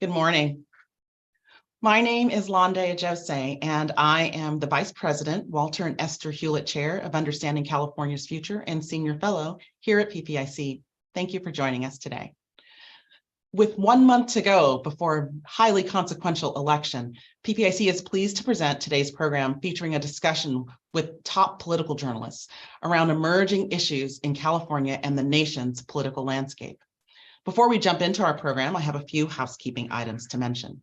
Good morning. My name is Londe Ajose, and I am the Vice President, Walter and Esther Hewlett Chair of Understanding California's Future and Senior Fellow here at PPIC. Thank you for joining us today. With 1 month to go before a highly consequential election, PPIC is pleased to present today's program featuring a discussion with top political journalists around emerging issues in California and the nation's political landscape. Before we jump into our program, I have a few housekeeping items to mention.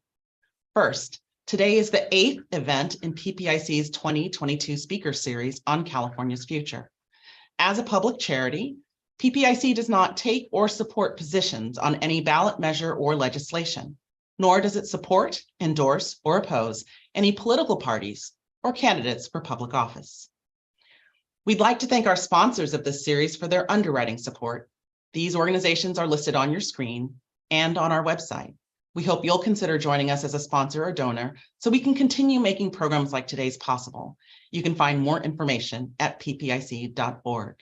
First, today is the 8th event in PPIC's 2022 speaker series on California's future. As a public charity, PPIC does not take or support positions on any ballot measure or legislation, nor does it support, endorse, or oppose any political parties or candidates for public office. We'd like to thank our sponsors of this series for their underwriting support. These organizations are listed on your screen and on our website. We hope you'll consider joining us as a sponsor or donor so we can continue making programs like today's possible. You can find more information at ppic.org.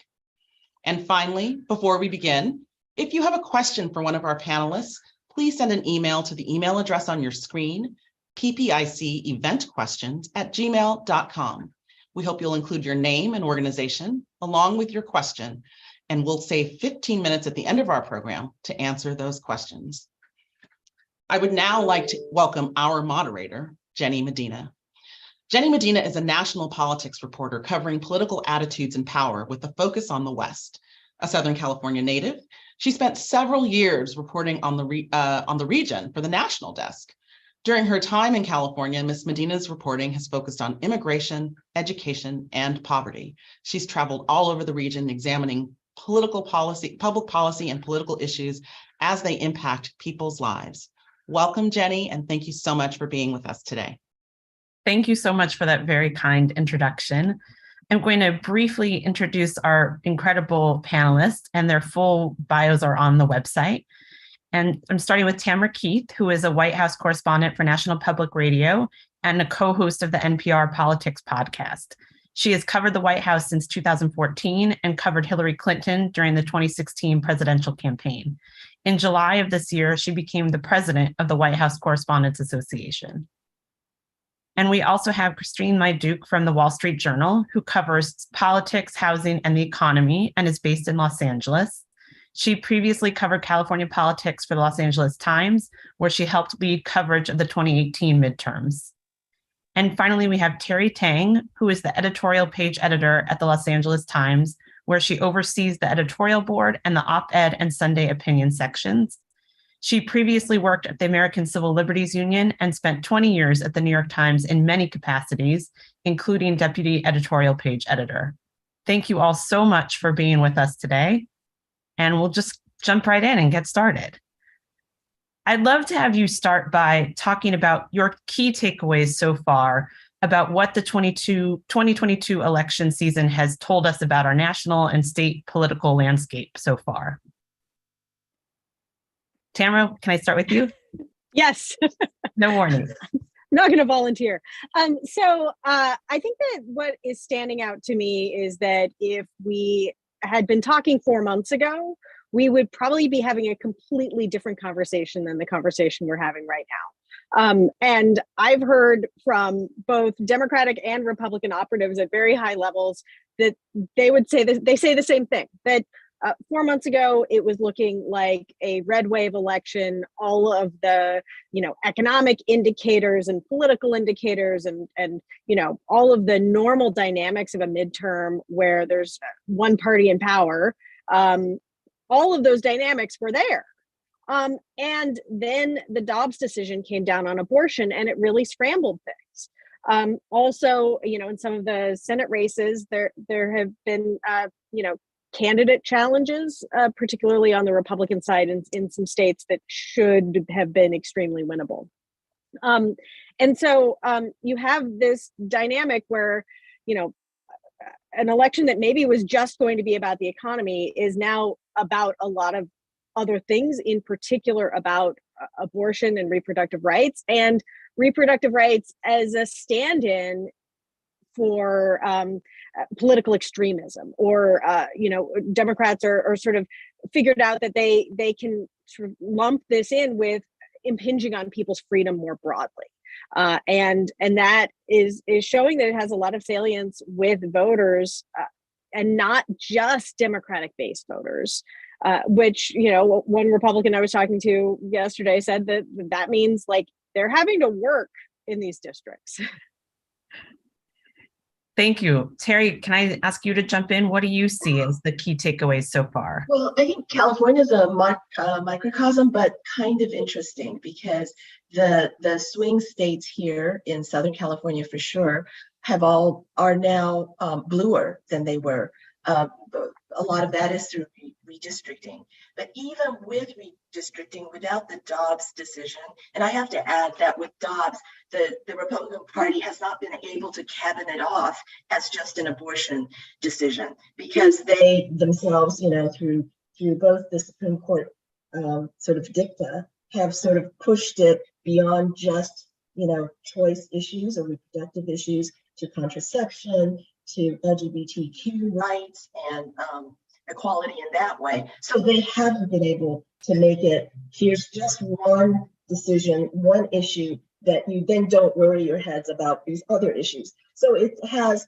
And finally, before we begin, if you have a question for one of our panelists, please send an email to the email address on your screen, ppiceventquestions@gmail.com. We hope you'll include your name and organization along with your question, and we'll save 15 minutes at the end of our program to answer those questions. I would now like to welcome our moderator, Jenny Medina. Jenny Medina is a national politics reporter covering political attitudes and power with a focus on the West. A Southern California native, she spent several years reporting on the region for the national desk. During her time in California, Ms. Medina's reporting has focused on immigration, education, and poverty. She's traveled all over the region examining political policy, public policy, and political issues as they impact people's lives. Welcome, Jenny, and thank you so much for being with us today. Thank you so much for that very kind introduction. I'm going to briefly introduce our incredible panelists, and their full bios are on the website. And I'm starting with Tamara Keith, who is a White House correspondent for National Public Radio and a co-host of the NPR Politics podcast. She has covered the White House since 2014 and covered Hillary Clinton during the 2016 presidential campaign. In July of this year, she became the president of the White House Correspondents Association. And we also have Christine Mai-Duc from the Wall Street Journal, who covers politics, housing, and the economy, and is based in Los Angeles. She previously covered California politics for the Los Angeles Times, where she helped lead coverage of the 2018 midterms. And finally, we have Terry Tang, who is the editorial page editor at the Los Angeles Times, where she oversees the editorial board and the op-ed and Sunday opinion sections. She previously worked at the American Civil Liberties Union and spent 20 years at the New York Times in many capacities, including deputy editorial page editor. Thank you all so much for being with us today, and we'll just jump right in and get started. I'd love to have you start by talking about your key takeaways so far about what the 2022 election season has told us about our national and state political landscape so far. Tamara, can I start with you? Yes. No warning. I'm not going to volunteer. I think that what is standing out to me is that if we had been talking 4 months ago, we would probably be having a completely different conversation than the conversation we're having right now. And I've heard from both Democratic and Republican operatives at very high levels that they would say that they say the same thing, that 4 months ago, it was looking like a red wave election. All of the, economic indicators and political indicators and all of the normal dynamics of a midterm where there's one party in power. All of those dynamics were there. And then the Dobbs decision came down on abortion, and it really scrambled things. Also, in some of the Senate races, there have been, candidate challenges, particularly on the Republican side in some states that should have been extremely winnable. And so you have this dynamic where, an election that maybe was just going to be about the economy is now about a lot of other things, in particular about abortion and reproductive rights as a stand-in for political extremism, or Democrats are sort of figured out that they can sort of lump this in with impinging on people's freedom more broadly. And that is showing that it has a lot of salience with voters, and not just Democratic-based voters, which, one Republican I was talking to yesterday said that means like they're having to work in these districts. Thank you. Terry, can I ask you to jump in? What do you see as the key takeaways so far? Well, I think California is a microcosm, but kind of interesting because the swing states here in Southern California, for sure, are now bluer than they were. A lot of that is through redistricting. But even with redistricting, without the Dobbs decision, and I have to add that with Dobbs, the Republican Party has not been able to cabinet off as just an abortion decision, because they themselves, through both the Supreme Court sort of dicta, have sort of pushed it beyond just, choice issues or reproductive issues to contraception, to LGBTQ rights and equality in that way. So they haven't been able to make it, here's just one decision, one issue that you then don't worry your heads about these other issues. So it has,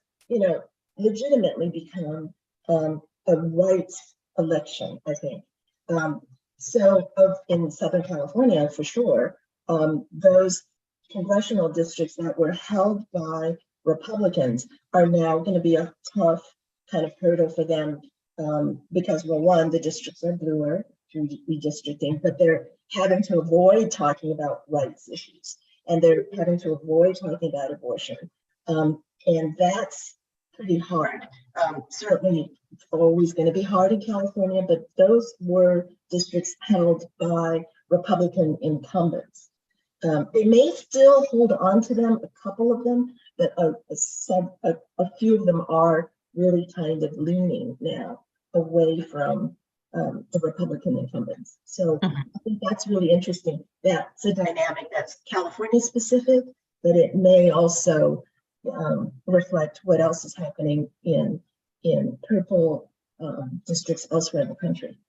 legitimately become a rights election, I think. In Southern California, for sure, those congressional districts that were held by Republicans are now going to be a tough kind of hurdle for them, because, well, one, the districts are bluer through redistricting, but they're having to avoid talking about rights issues, and they're having to avoid talking about abortion. And that's pretty hard. Certainly always going to be hard in California, but those were districts held by Republican incumbents. They may still hold on to them, a couple of them, but a few of them are really kind of leaning now away from the Republican incumbents. So I think that's really interesting. That's a dynamic that's California specific, but it may also reflect what else is happening in purple districts elsewhere in the country.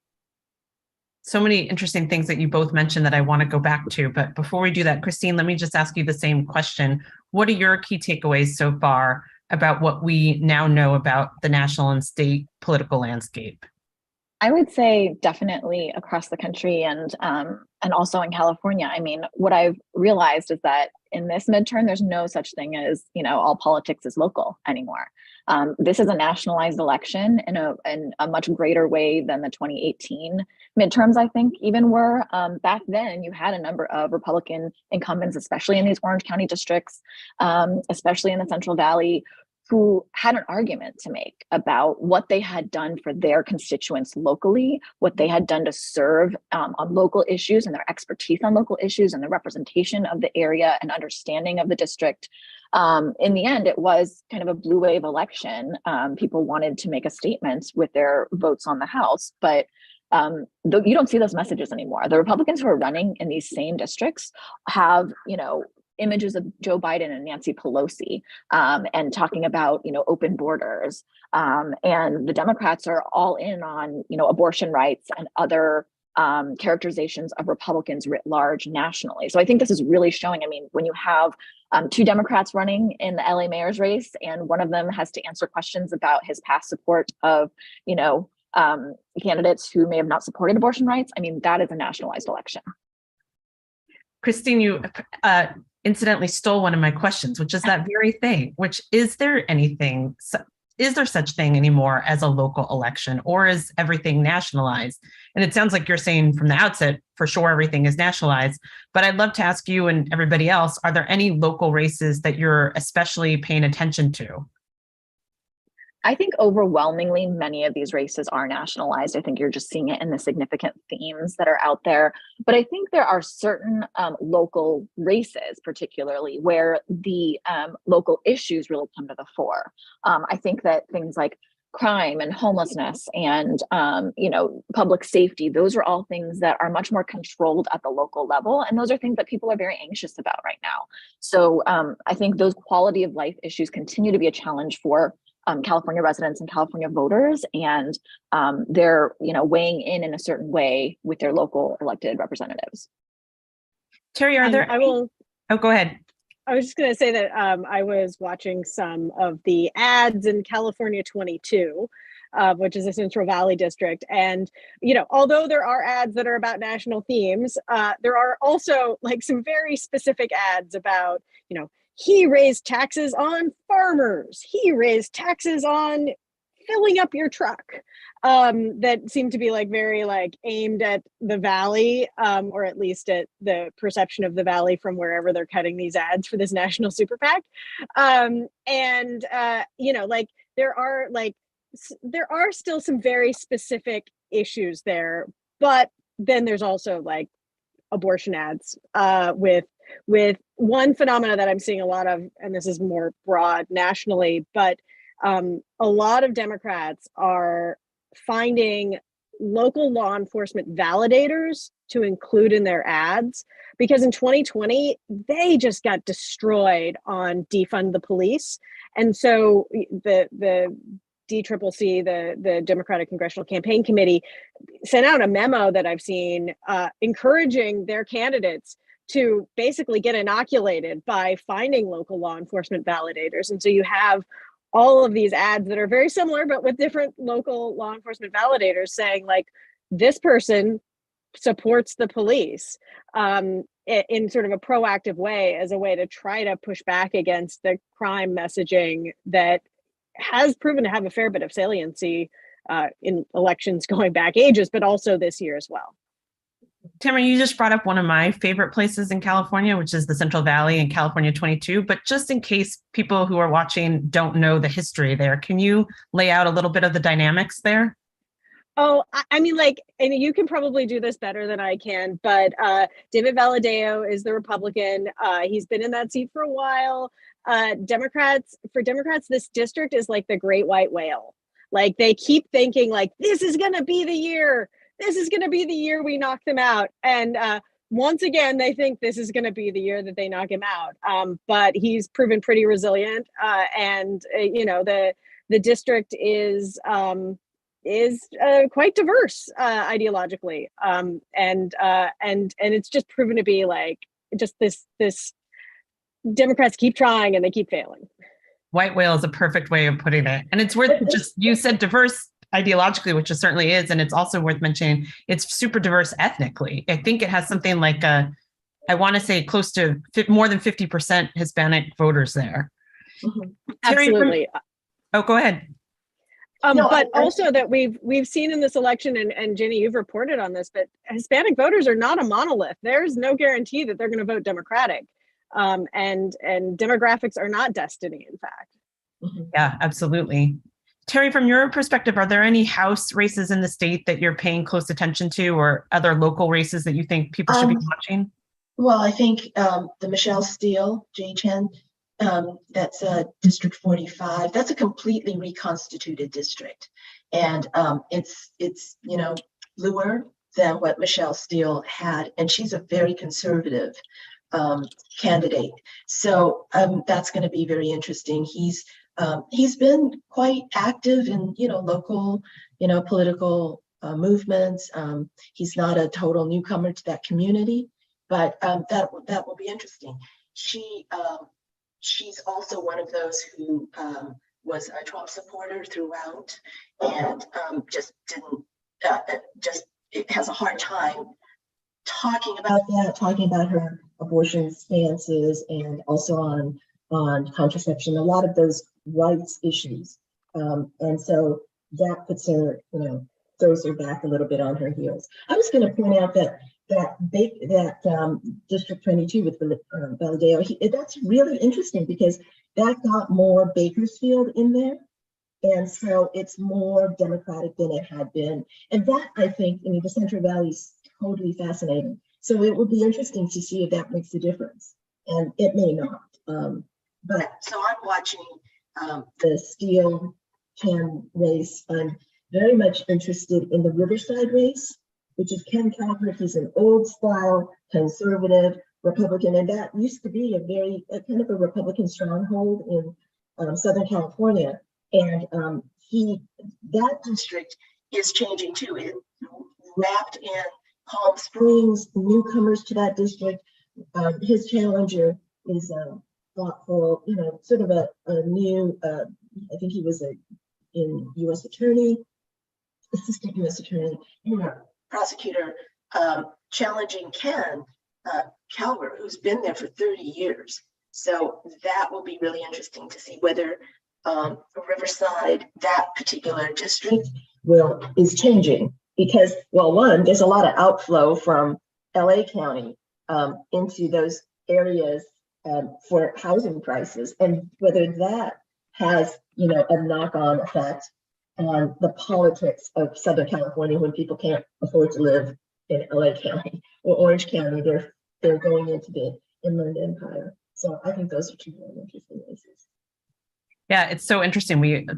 So many interesting things that you both mentioned that I want to go back to. But before we do that, Christine, let me just ask you the same question. What are your key takeaways so far about what we now know about the national and state political landscape? I would say definitely across the country and also in California. I mean, what I've realized is that in this midterm, there's no such thing as, all politics is local anymore. This is a nationalized election in a much greater way than the 2018 midterms, I think, even were. Back then, you had a number of Republican incumbents, especially in these Orange County districts, especially in the Central Valley, who had an argument to make about what they had done for their constituents locally, what they had done to serve on local issues and their expertise on local issues and the representation of the area and understanding of the district. In the end, it was kind of a blue wave election. People wanted to make a statement with their votes on the House, but you don't see those messages anymore. The Republicans who are running in these same districts have, images of Joe Biden and Nancy Pelosi and talking about, open borders. And the Democrats are all in on, abortion rights and other characterizations of Republicans writ large nationally. So I think this is really showing, when you have two Democrats running in the LA mayor's race, and one of them has to answer questions about his past support of, candidates who may have not supported abortion rights, that is a nationalized election. Christine, you incidentally stole one of my questions, which is that very thing, which is there such thing anymore as a local election, or is everything nationalized? And it sounds like you're saying from the outset, for sure, everything is nationalized, but I'd love to ask you and everybody else, are there any local races that you're especially paying attention to? I think overwhelmingly many of these races are nationalized. I think you're just seeing it in the significant themes that are out there. But I think there are certain local races, particularly, where the local issues really come to the fore. I think that things like crime and homelessness and public safety, those are all things that are much more controlled at the local level, and those are things that people are very anxious about right now. So I think those quality of life issues continue to be a challenge for California residents and California voters, and they're weighing in a certain way with their local elected representatives. Terry, are there? Oh, go ahead. I was just going to say that I was watching some of the ads in California 22, which is a Central Valley district. And, although there are ads that are about national themes, there are also like some very specific ads about, he raised taxes on farmers. He raised taxes on filling up your truck. That seem to be like very like aimed at the Valley, or at least at the perception of the Valley from wherever they're cutting these ads for this national super PAC. Like there are still some very specific issues there, but then there's also like abortion ads with one phenomena that I'm seeing a lot of, and this is more broad nationally, but a lot of Democrats are finding local law enforcement validators to include in their ads, because in 2020 they just got destroyed on defund the police. And so the DCCC, the Democratic Congressional Campaign Committee, sent out a memo that I've seen encouraging their candidates to basically get inoculated by finding local law enforcement validators. And so you have all of these ads that are very similar, but with different local law enforcement validators saying like, this person supports the police in sort of a proactive way, as a way to try to push back against the crime messaging that has proven to have a fair bit of saliency in elections going back ages, but also this year as well. Tamara, you just brought up one of my favorite places in California, which is the Central Valley in California 22. But just in case people who are watching don't know the history there, can you lay out a little bit of the dynamics there? Oh, I mean, like, and you can probably do this better than I can, but David Valadao is the Republican. He's been in that seat for a while. For Democrats, this district is like the great white whale. Like, they keep thinking like, this is going to be the year. This is going to be the year we knock them out. And once again, they think this is going to be the year that they knock him out. But he's proven pretty resilient. The district is quite diverse ideologically. And it's just proven to be like just this Democrats keep trying and they keep failing. White whale is a perfect way of putting it. And it's worth just, you said diverse ideologically, which it certainly is. And it's also worth mentioning, it's super diverse ethnically. I think it has something like I want to say close to more than 50% Hispanic voters there. Mm-hmm. Absolutely. Go ahead. Also that we've seen in this election, and Ginny, you've reported on this, but Hispanic voters are not a monolith. There's no guarantee that they're going to vote Democratic. And demographics are not destiny, in fact. Mm-hmm. Yeah, absolutely. Terry, from your perspective, are there any House races in the state that you're paying close attention to, or other local races that you think people should be watching? Well, I think the Michelle Steele, J-Chen, that's District 45. That's a completely reconstituted district. And it's bluer than what Michelle Steele had. And she's a very conservative candidate. So that's going to be very interesting. He's been quite active in, local, political movements. He's not a total newcomer to that community, but that will be interesting. She's also one of those who was a Trump supporter throughout, and it has a hard time talking about her abortion stances, and also on contraception, a lot of those rights issues. And so that puts her, throws her back a little bit on her heels. I was going to point out that District 22 with Valadao, that's really interesting because that got more Bakersfield in there. And so it's more Democratic than it had been. And that, I think, the Central Valley is totally fascinating. So it will be interesting to see if that makes a difference. And it may not. But so I'm watching the Steele Chen race. I'm very much interested in the Riverside race, which is Ken Calvert. He's an old style conservative Republican, and that used to be a kind of a Republican stronghold in Southern California. And that district is changing too. It wrapped in Palm Springs, newcomers to that district, His challenger is thoughtful, sort of a new, I think he was in U.S. attorney, assistant U.S. attorney, prosecutor, challenging Ken Calvert, who's been there for 30 years. So that will be really interesting to see whether Riverside, that particular district, is changing, because, well, one, there's a lot of outflow from LA County into those areas for housing prices, and whether that has, a knock-on effect on the politics of Southern California when people can't afford to live in LA County or Orange County. They're going into the Inland Empire. So I think those are two really interesting races. Yeah, it's so interesting. We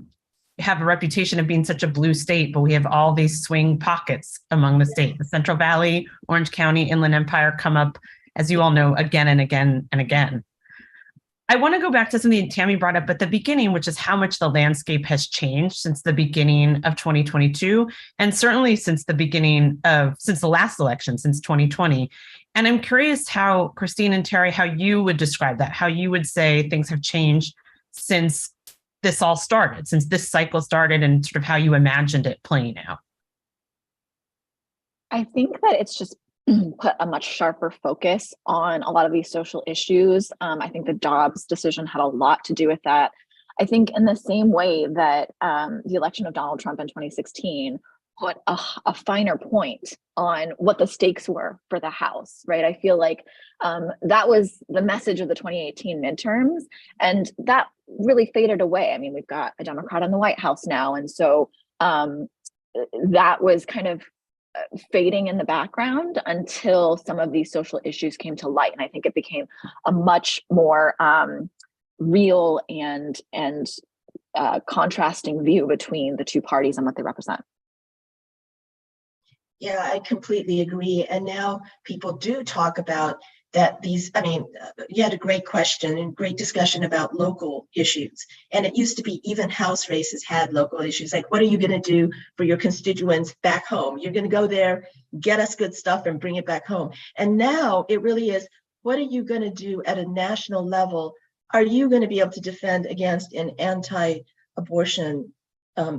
have a reputation of being such a blue state, but we have all these swing pockets among the state. The Central Valley, Orange County, Inland Empire come up, as you all know, again and again and again. I want to go back to something Tammy brought up at the beginning, which is how much the landscape has changed since the beginning of 2022, and certainly since the last election, since 2020. And I'm curious how, Christine and Terry, how you would describe that, how you would say things have changed since this all started, since this cycle started, and sort of how you imagined it playing out. I think that it's just put a much sharper focus on a lot of these social issues. I think the Dobbs decision had a lot to do with that. I think in the same way that the election of Donald Trump in 2016 put a finer point on what the stakes were for the House, right? I feel like that was the message of the 2018 midterms, and that really faded away. I mean, we've got a Democrat in the White House now, and so that was kind of fading in the background until some of these social issues came to light. And I think it became a much more real and contrasting view between the two parties and what they represent. Yeah, I completely agree. And now people do talk about that you had a great question and great discussion about local issues. And it used to be even House races had local issues. Like, what are you going to do for your constituents back home? You're going to go there, get us good stuff and bring it back home. And now it really is, what are you going to do at a national level? Are you going to be able to defend against an anti-abortion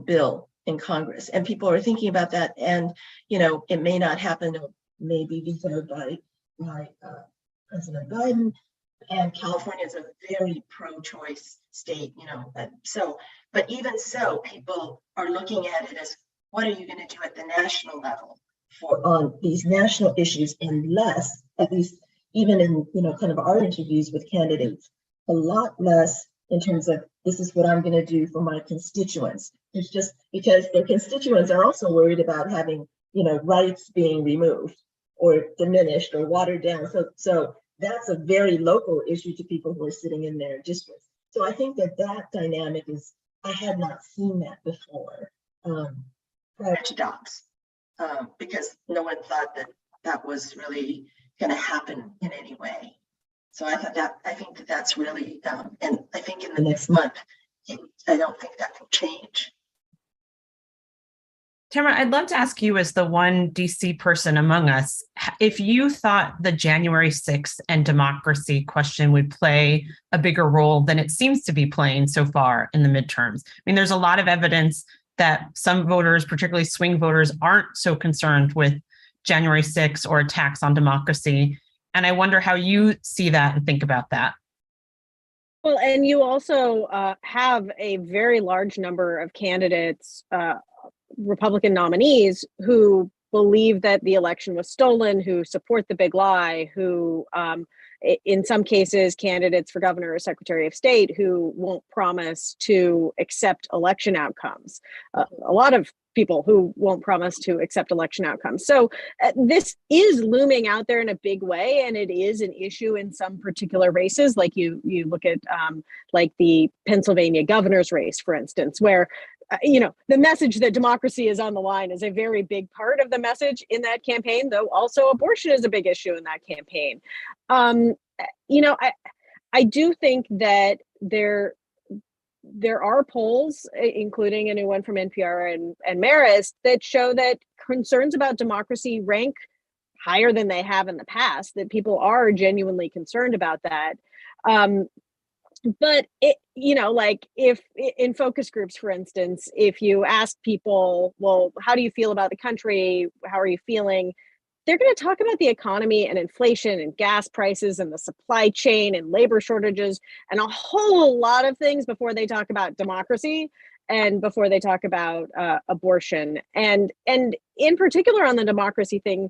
bill in Congress? And people are thinking about that. And, it may not happen, it may be vetoed by President Biden, and California is a very pro-choice state, but even so, people are looking at it as, what are you going to do at the national level on these national issues, unless, at least even in, kind of our interviews with candidates, a lot less in terms of, this is what I'm going to do for my constituents. It's just because their constituents are also worried about having, rights being removed or diminished or watered down. So that's a very local issue to people who are sitting in their districts. So I think that dynamic is, I had not seen that before prior to Dobbs, because no one thought that was really going to happen in any way. So I think that's really, and I think in the next month, I don't think that will change. Tamara, I'd love to ask you, as the one DC person among us, if you thought the January 6th and democracy question would play a bigger role than it seems to be playing so far in the midterms. I mean, there's a lot of evidence that some voters, particularly swing voters, aren't so concerned with January 6th or attacks on democracy. And I wonder how you see that and think about that. Well, and you also have a very large number of candidates, Republican nominees, who believe that the election was stolen, who support the big lie, who in some cases, candidates for governor or secretary of state who won't promise to accept election outcomes. A lot of people who won't promise to accept election outcomes. So this is looming out there in a big way, and it is an issue in some particular races. Like you look at like the Pennsylvania governor's race, for instance, where the message that democracy is on the line is a very big part of the message in that campaign, though also abortion is a big issue in that campaign. I do think that there are polls, including a new one from NPR and Marist, that show that concerns about democracy rank higher than they have in the past, that people are genuinely concerned about that. But it, like if in focus groups, for instance, if you ask people, well, how do you feel about the country? How are you feeling? They're going to talk about the economy and inflation and gas prices and the supply chain and labor shortages and a whole lot of things before they talk about democracy and before they talk about abortion. And in particular on the democracy thing,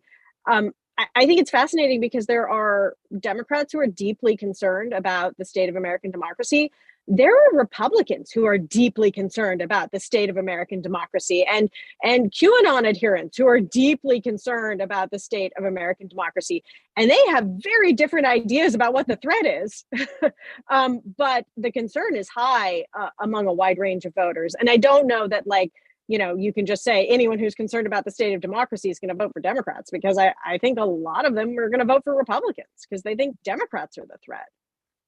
I think it's fascinating because there are Democrats who are deeply concerned about the state of American democracy. There are Republicans who are deeply concerned about the state of American democracy, and QAnon adherents who are deeply concerned about the state of American democracy. And they have very different ideas about what the threat is. But the concern is high among a wide range of voters. And I don't know that, like, you can just say anyone who's concerned about the state of democracy is going to vote for Democrats, because I think a lot of them are going to vote for Republicans because they think Democrats are the threat.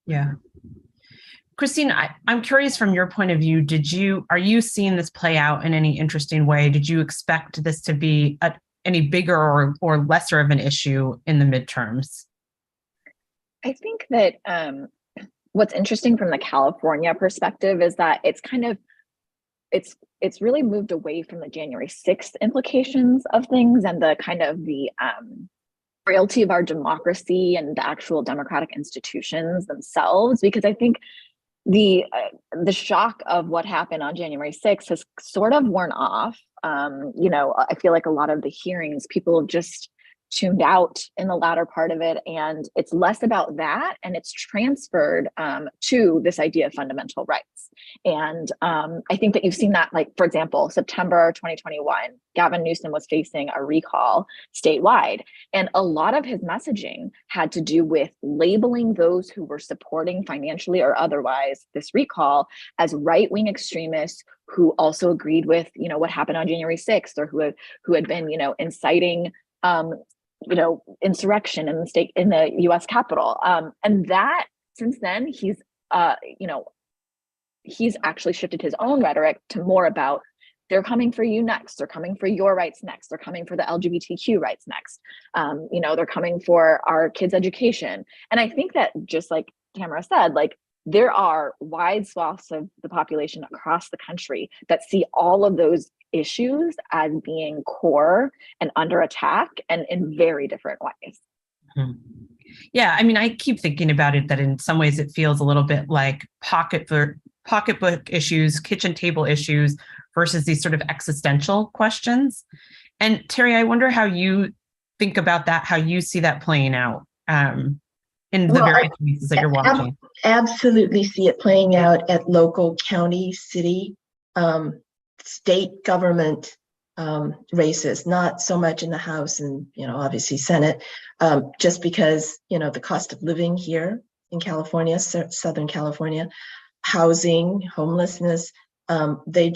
Yeah. Christine, I'm curious from your point of view, are you seeing this play out in any interesting way? Did you expect this to be any bigger or lesser of an issue in the midterms? I think that what's interesting from the California perspective is that it's kind of, it's really moved away from the January 6th implications of things and the kind of the frailty of our democracy and the actual democratic institutions themselves, because I think the shock of what happened on January 6th has sort of worn off. I feel like a lot of the hearings, people have just tuned out in the latter part of it, and it's less about that, and it's transferred to this idea of fundamental rights. And I think that you've seen that, like, for example, September 2021, Gavin Newsom was facing a recall statewide, and a lot of his messaging had to do with labeling those who were supporting financially or otherwise this recall as right-wing extremists who also agreed with, what happened on January 6th, or who had been, inciting insurrection in the U.S. Capitol. And that since then, he's actually shifted his own rhetoric to more about, they're coming for you next. They're coming for your rights next. They're coming for the LGBTQ rights next. They're coming for our kids' education. And I think that, just like Tamara said, like, there are wide swaths of the population across the country that see all of those issues as being core and under attack, and in very different ways. Yeah, I mean, I keep thinking about it that in some ways it feels a little bit like pocketbook issues, kitchen table issues versus these sort of existential questions. And Terry, I wonder how you think about that, how you see that playing out in the various cases that you're watching. Absolutely see it playing out at local, county, city, state government races, not so much in the House and, obviously Senate, just because, the cost of living here in California, Southern California, housing, homelessness, they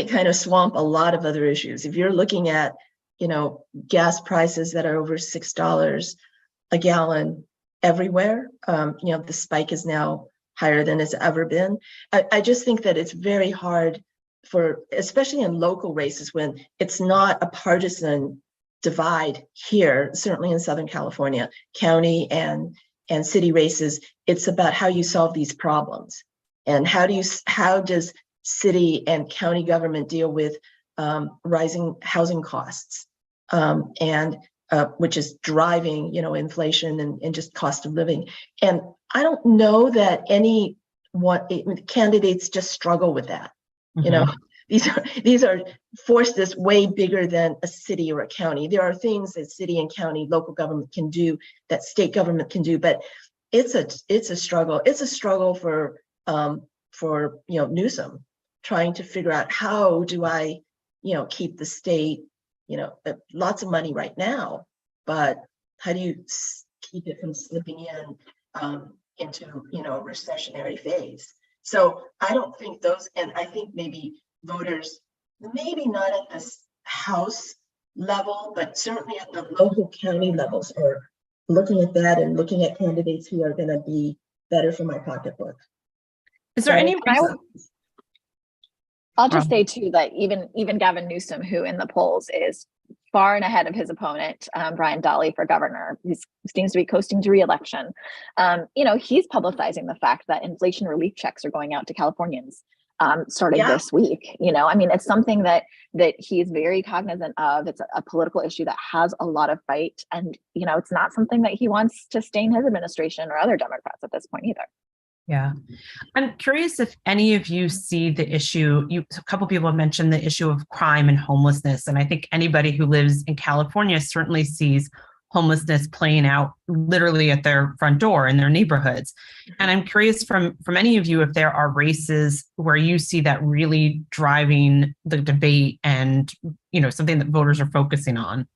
kind of swamp a lot of other issues. If you're looking at, gas prices that are over $6 a gallon everywhere, the spike is now higher than it's ever been. I just think that it's very hard especially in local races, when it's not a partisan divide here, certainly in Southern California, county and city races, it's about how you solve these problems. And how does city and county government deal with rising housing costs, and which is driving, inflation and just cost of living. And I don't know that candidates just struggle with that. Mm-hmm. These are forces way bigger than a city or a county. There are things that city and county, local government can do that state government can do, but it's a struggle. It's a struggle for Newsom, trying to figure out, how do I keep the state, lots of money right now, but how do you keep it from slipping into a recessionary phase? So I don't think and I think maybe voters, maybe not at this House level, but certainly at the local county levels, are looking at that and looking at candidates who are going to be better for my pocketbook. Is there any reason? I'll just say too that even Gavin Newsom, who in the polls is far and ahead of his opponent, Brian Dahle, for governor. He seems to be coasting to re-election. He's publicizing the fact that inflation relief checks are going out to Californians starting this week. It's something that he's very cognizant of. It's a political issue that has a lot of bite, and it's not something that he wants to stain his administration or other Democrats at this point either. Yeah. I'm curious if any of you see the issue. A couple people have mentioned the issue of crime and homelessness. And I think anybody who lives in California certainly sees homelessness playing out literally at their front door in their neighborhoods. And I'm curious from any of you if there are races where you see that really driving the debate and, something that voters are focusing on.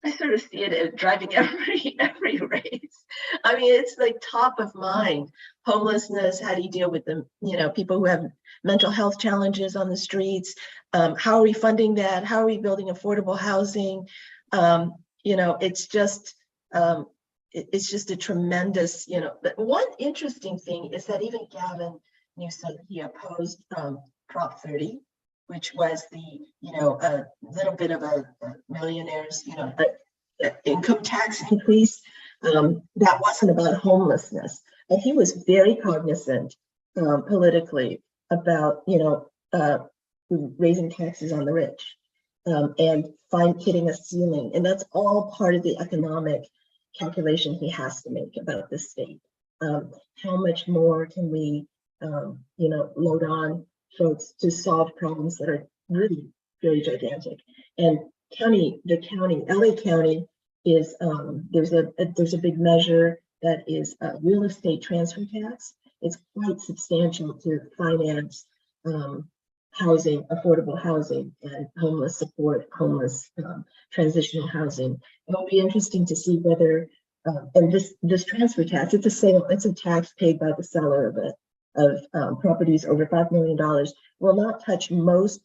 I sort of see it as driving every race. It's like top of mind. Homelessness, how do you deal with them? People who have mental health challenges on the streets. How are we funding that? How are we building affordable housing? It's just a tremendous, but one interesting thing is that even Gavin Newsom, he opposed Prop 30, which was a little bit of a millionaires, income tax increase. That wasn't about homelessness. And he was very cognizant politically about, raising taxes on the rich and hitting a ceiling. And that's all part of the economic calculation he has to make about the state. How much more can we, load on folks to solve problems that are really very gigantic. And LA County is there's a big measure that is a real estate transfer tax. It's quite substantial to finance housing, affordable housing, and homeless support, transitional housing. It'll be interesting to see whether and this transfer tax, it's a tax paid by the seller of properties over $5 million, will not touch most,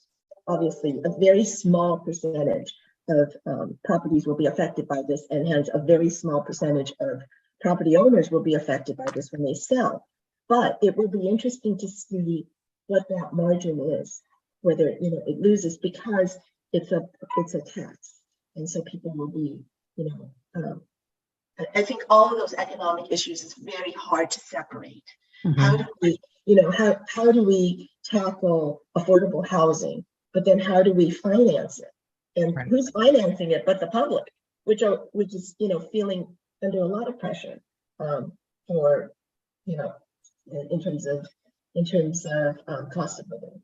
obviously, a very small percentage of properties will be affected by this, and hence a very small percentage of property owners will be affected by this when they sell. But it will be interesting to see what that margin is, whether it loses because it's a tax, and so people will be, I think all of those economic issues is very hard to separate. Mm-hmm. How do we tackle affordable housing, but then how do we finance it? And right. Who's financing it but the public, which is feeling under a lot of pressure for in terms of cost of living.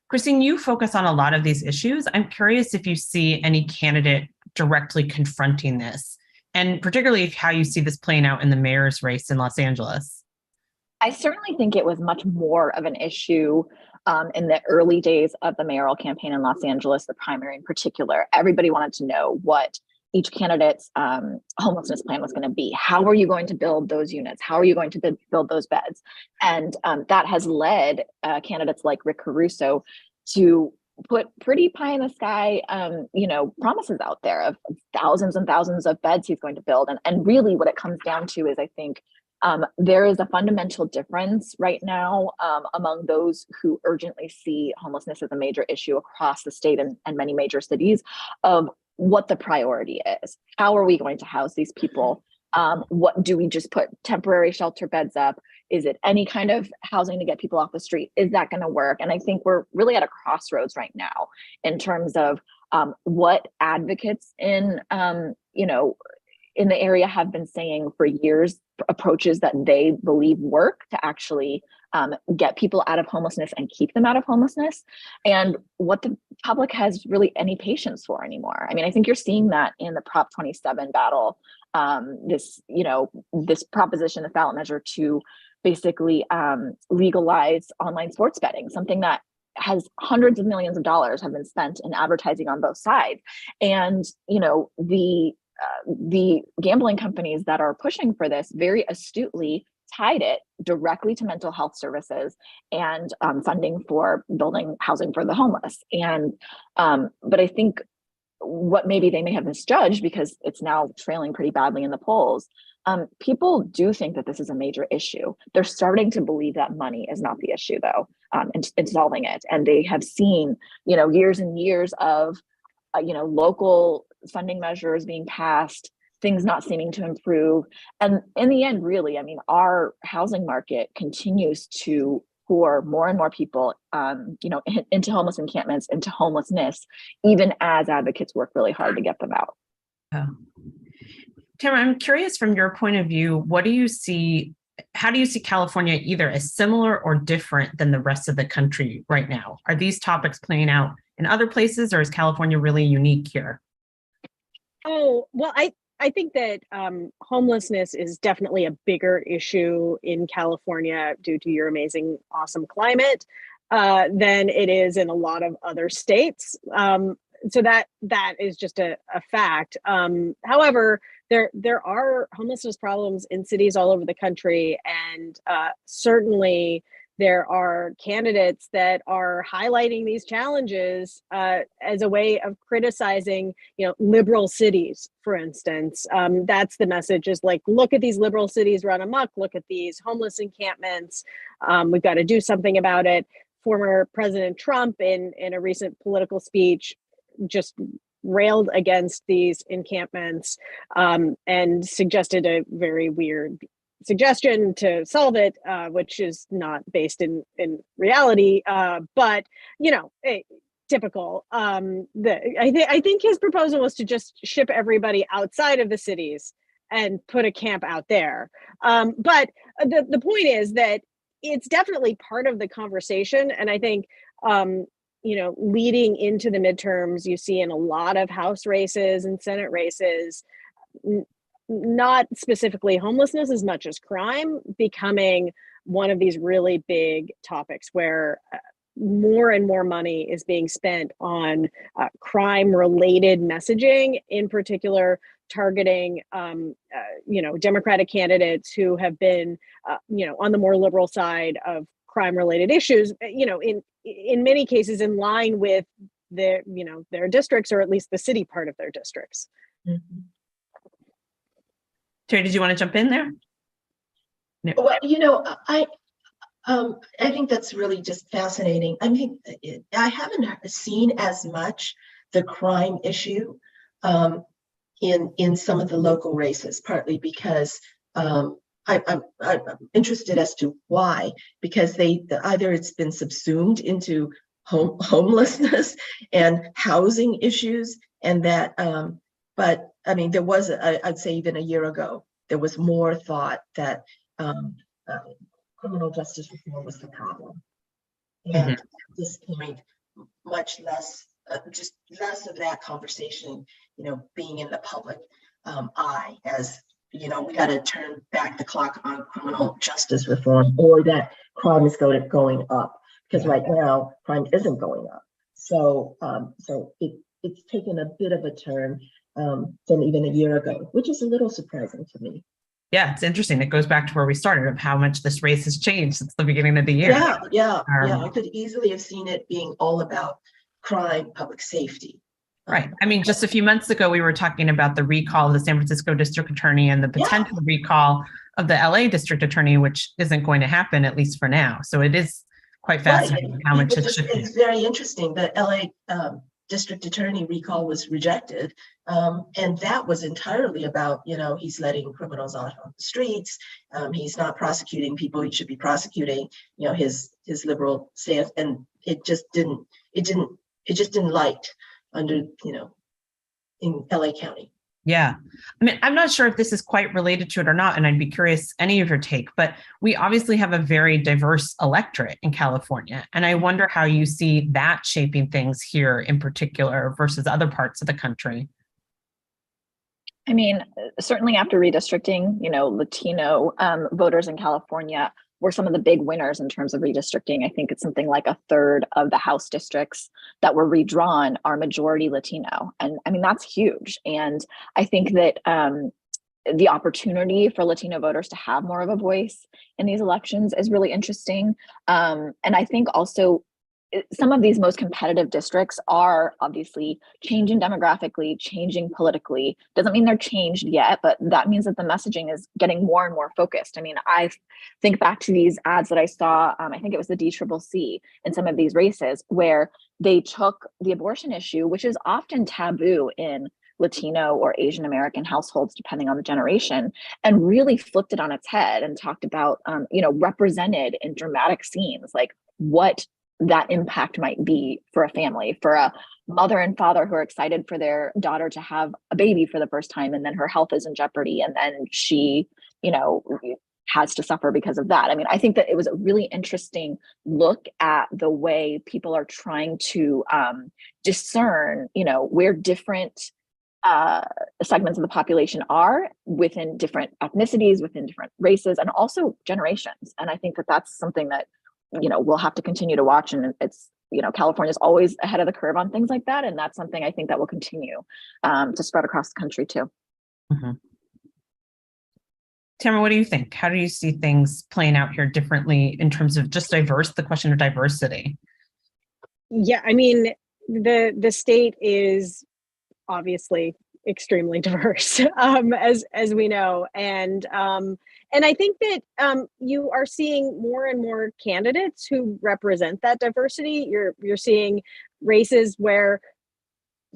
Christine, you focus on a lot of these issues. I'm curious if you see any candidate directly confronting this, and particularly how you see this playing out in the mayor's race in Los Angeles. I certainly think it was much more of an issue in the early days of the mayoral campaign in Los Angeles, the primary in particular. Everybody wanted to know what each candidate's homelessness plan was going to be. How are you going to build those units? How are you going to build those beds? And that has led candidates like Rick Caruso to put pretty pie in the sky, promises out there of thousands and thousands of beds he's going to build. And really what it comes down to is, I think, there is a fundamental difference right now among those who urgently see homelessness as a major issue across the state and many major cities of what the priority is. How are we going to house these people? What do we just put temporary shelter beds up? Is it any kind of housing to get people off the street? Is that going to work? And I think we're really at a crossroads right now in terms of what advocates in the area have been saying for years, approaches that they believe work to actually get people out of homelessness and keep them out of homelessness, and what the public has really any patience for anymore. I mean, I think you're seeing that in the Prop 27 battle, this proposition, the ballot measure to basically legalize online sports betting, something that has hundreds of millions of dollars have been spent in advertising on both sides. And, the gambling companies that are pushing for this very astutely tied it directly to mental health services and funding for building housing for the homeless. And but I think what maybe they may have misjudged, because it's now trailing pretty badly in the polls, people do think that this is a major issue. They're starting to believe that money is not the issue, though, in solving it. And they have seen, years and years of local funding measures being passed, things not seeming to improve. And in the end, really, I mean, our housing market continues to pour more and more people, into homeless encampments, into homelessness, even as advocates work really hard to get them out. Tamara, I'm curious from your point of view, how do you see California either as similar or different than the rest of the country right now? Are these topics playing out in other places, or is California really unique here? Oh, well, I think that homelessness is definitely a bigger issue in California due to your amazing, awesome climate than it is in a lot of other states. So that is just a fact. However, there are homelessness problems in cities all over the country, and certainly there are candidates that are highlighting these challenges as a way of criticizing, liberal cities, for instance. That's the message, is like, look at these liberal cities run amok, look at these homeless encampments. We've got to do something about it. Former President Trump, in a recent political speech, just railed against these encampments and suggested a very weird suggestion to solve it, which is not based in reality, but typical. I think his proposal was to just ship everybody outside of the cities and put a camp out there. But the point is that it's definitely part of the conversation, and I think leading into the midterms, you see in a lot of House races and Senate races, not specifically homelessness as much as crime becoming one of these really big topics, where more and more money is being spent on crime-related messaging, in particular targeting Democratic candidates who have been on the more liberal side of crime-related issues, in many cases in line with their districts, or at least the city part of their districts. Mm-hmm. Terry, did you want to jump in there? No. Well, I think that's really just fascinating. I mean, I haven't seen as much the crime issue in some of the local races, partly because I'm interested as to why, because either it's been subsumed into homelessness and housing issues, and that, but I mean, there was, I'd say even a year ago, there was more thought that criminal justice reform was the problem. And at this point, much less, just less of that conversation, being in the public eye as, we got to turn back the clock on criminal justice reform, or that crime is going up, because right now crime isn't going up. So, it's taken a bit of a turn than even a year ago, which is a little surprising to me. Yeah, it's interesting. It goes back to where we started, of how much this race has changed since the beginning of the year. Yeah. I could easily have seen it being all about crime, public safety. Right. I mean, just a few months ago, we were talking about the recall of the San Francisco district attorney and the potential recall of the LA district attorney, which isn't going to happen, at least for now. So it is quite fascinating how much it's shifted. It's very interesting. The LA district attorney recall was rejected. And that was entirely about, he's letting criminals out on the streets. He's not prosecuting people he should be prosecuting, his liberal stance. And it just didn't light under, in LA County. Yeah. I mean, I'm not sure if this is quite related to it or not, and I'd be curious any of your take, but we obviously have a very diverse electorate in California. And I wonder how you see that shaping things here in particular versus other parts of the country. I mean, certainly after redistricting, Latino voters in California were some of the big winners in terms of redistricting. I think it's something like a third of the House districts that were redrawn are majority Latino. And I mean, that's huge. And I think that the opportunity for Latino voters to have more of a voice in these elections is really interesting. And I think also some of these most competitive districts are obviously changing demographically, changing politically. Doesn't mean they're changed yet, but that means that the messaging is getting more and more focused. I mean, I think back to these ads that I saw, I think it was the DCCC in some of these races, where they took the abortion issue, which is often taboo in Latino or Asian American households, depending on the generation, and really flipped it on its head and talked about, represented in dramatic scenes, like what that impact might be for a family, for a mother and father who are excited for their daughter to have a baby for the first time, and then her health is in jeopardy, and then she, has to suffer because of that. I mean, I think that it was a really interesting look at the way people are trying to discern, where different segments of the population are within different ethnicities, within different races, and also generations. And I think that that's something that, we'll have to continue to watch. And it's, California is always ahead of the curve on things like that. And that's something I think that will continue to spread across the country too. Mm-hmm. Tamara, what do you think? How do you see things playing out here differently in terms of just the question of diversity? Yeah, I mean, the state is obviously extremely diverse, as we know, and I think that you are seeing more and more candidates who represent that diversity. You're seeing races where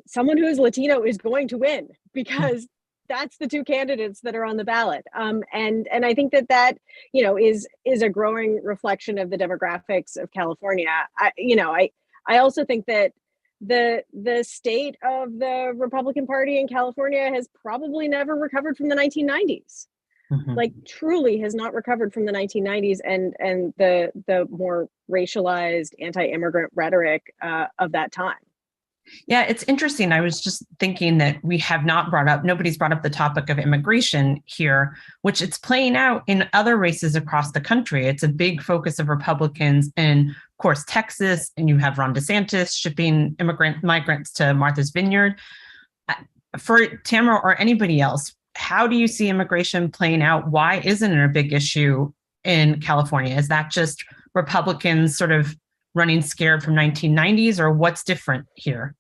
someone who is Latino is going to win because that's the two candidates that are on the ballot. And I think that is a growing reflection of the demographics of California. I also think that the state of the Republican Party in California has probably never recovered from the 1990s. Mm-hmm. Like truly has not recovered from the 1990s and the more racialized anti-immigrant rhetoric of that time. Yeah, it's interesting. I was just thinking that nobody's brought up the topic of immigration here, which it's playing out in other races across the country. It's a big focus of Republicans in, of course, Texas, and you have Ron DeSantis shipping migrants to Martha's Vineyard. For Tamara or anybody else, how do you see immigration playing out? Why isn't it a big issue in California? Is that just Republicans sort of running scared from 1990s, or what's different here?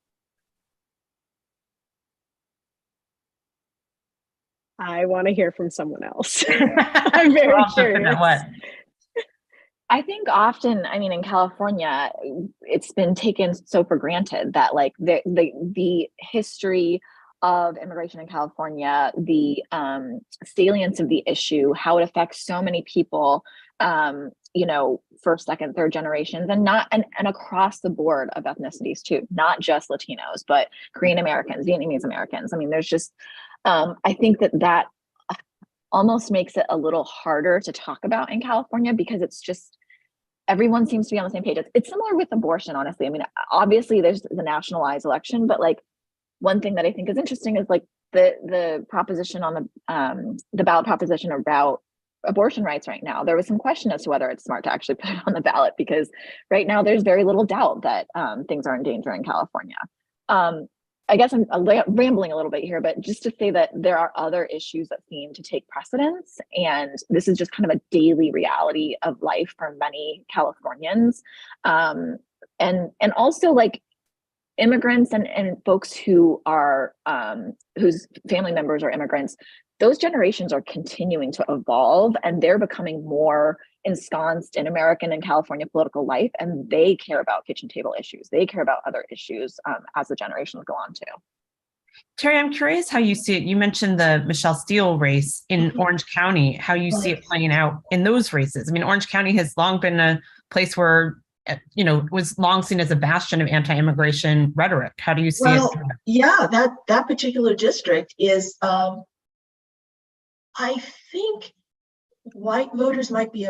I want to hear from someone else. I'm very curious. What? I think often, in California, it's been taken so for granted that like the history of immigration in California, the salience of the issue, how it affects so many people, first, second, third generations, and across the board of ethnicities too, not just Latinos, but Korean Americans, Vietnamese Americans. I mean, there's just, I think that almost makes it a little harder to talk about in California because it's just, everyone seems to be on the same page. It's similar with abortion, honestly. I mean, obviously there's the nationalized election, but like one thing that I think is interesting is like the proposition on the ballot proposition about abortion rights right now. There was some question as to whether it's smart to actually put it on the ballot because right now there's very little doubt that things are in danger in California. I guess I'm rambling a little bit here, but just to say that there are other issues that seem to take precedence, and this is just kind of a daily reality of life for many Californians, and also like immigrants and folks who are whose family members are immigrants. Those generations are continuing to evolve and they're becoming more ensconced in American and California political life, and they care about kitchen table issues. They care about other issues as the generations go on too. Terry, I'm curious how you see it. You mentioned the Michelle Steele race in Orange County, how you see it playing out in those races. I mean, Orange County has long been a place where, was long seen as a bastion of anti-immigration rhetoric. How do you see it? Yeah, that particular district is, I think white voters might be